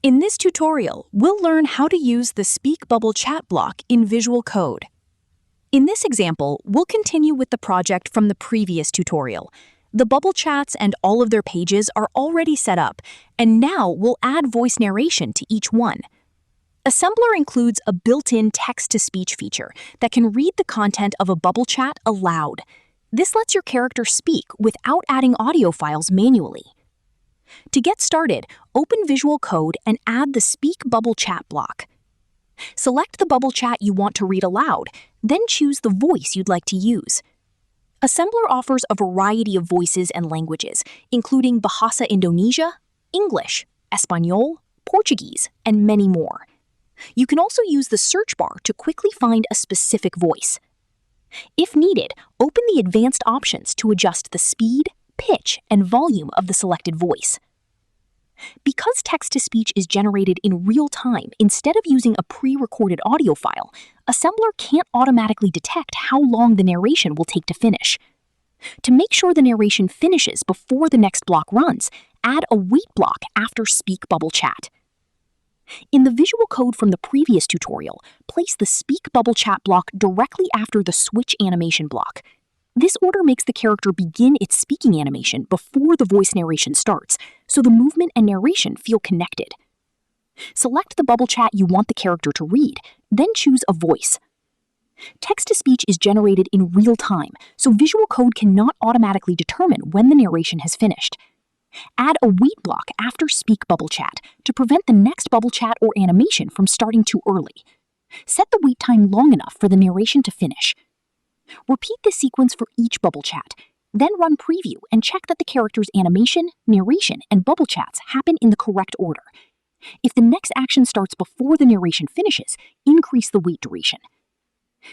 In this tutorial, we'll learn how to use the Speak Bubble chat block in Visual Code. In this example, we'll continue with the project from the previous tutorial. The bubble chats and all of their pages are already set up, and now we'll add voice narration to each one. Assemblr includes a built-in text-to-speech feature that can read the content of a bubble chat aloud. This lets your character speak without adding audio files manually. To get started, open Visual Code and add the Speak Bubble chat block. Select the bubble chat you want to read aloud, then choose the voice you'd like to use. Assemblr offers a variety of voices and languages, including Bahasa Indonesia, English, Espanol, Portuguese, and many more. You can also use the search bar to quickly find a specific voice. If needed, open the advanced options to adjust the speed, pitch, and volume of the selected voice. Because text-to-speech is generated in real time instead of using a pre-recorded audio file, Assemblr can't automatically detect how long the narration will take to finish. To make sure the narration finishes before the next block runs, add a wait block after Speak Bubble Chat. In the visual code from the previous tutorial, place the Speak Bubble Chat block directly after the Switch animation block. This order makes the character begin its speaking animation before the voice narration starts, so the movement and narration feel connected. Select the bubble chat you want the character to read, then choose a voice. Text-to-speech is generated in real time, so visual code cannot automatically determine when the narration has finished. Add a wait block after Speak Bubble Chat to prevent the next bubble chat or animation from starting too early. Set the wait time long enough for the narration to finish. Repeat this sequence for each bubble chat, then run preview and check that the character's animation, narration, and bubble chats happen in the correct order. If the next action starts before the narration finishes, increase the wait duration.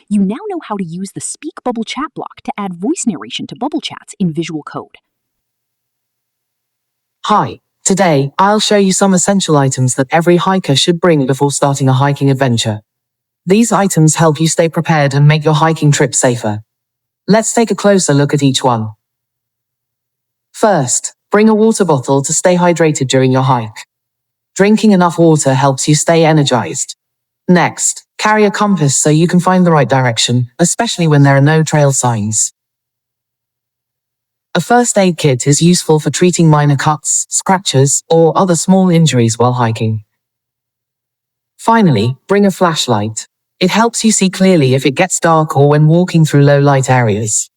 You now know how to use the Speak Bubble Chat block to add voice narration to bubble chats in Visual Code. Hi, today I'll show you some essential items that every hiker should bring before starting a hiking adventure. These items help you stay prepared and make your hiking trip safer. Let's take a closer look at each one. First, bring a water bottle to stay hydrated during your hike. Drinking enough water helps you stay energized. Next, carry a compass so you can find the right direction, especially when there are no trail signs. A first aid kit is useful for treating minor cuts, scratches, or other small injuries while hiking. Finally, bring a flashlight. It helps you see clearly if it gets dark or when walking through low light areas.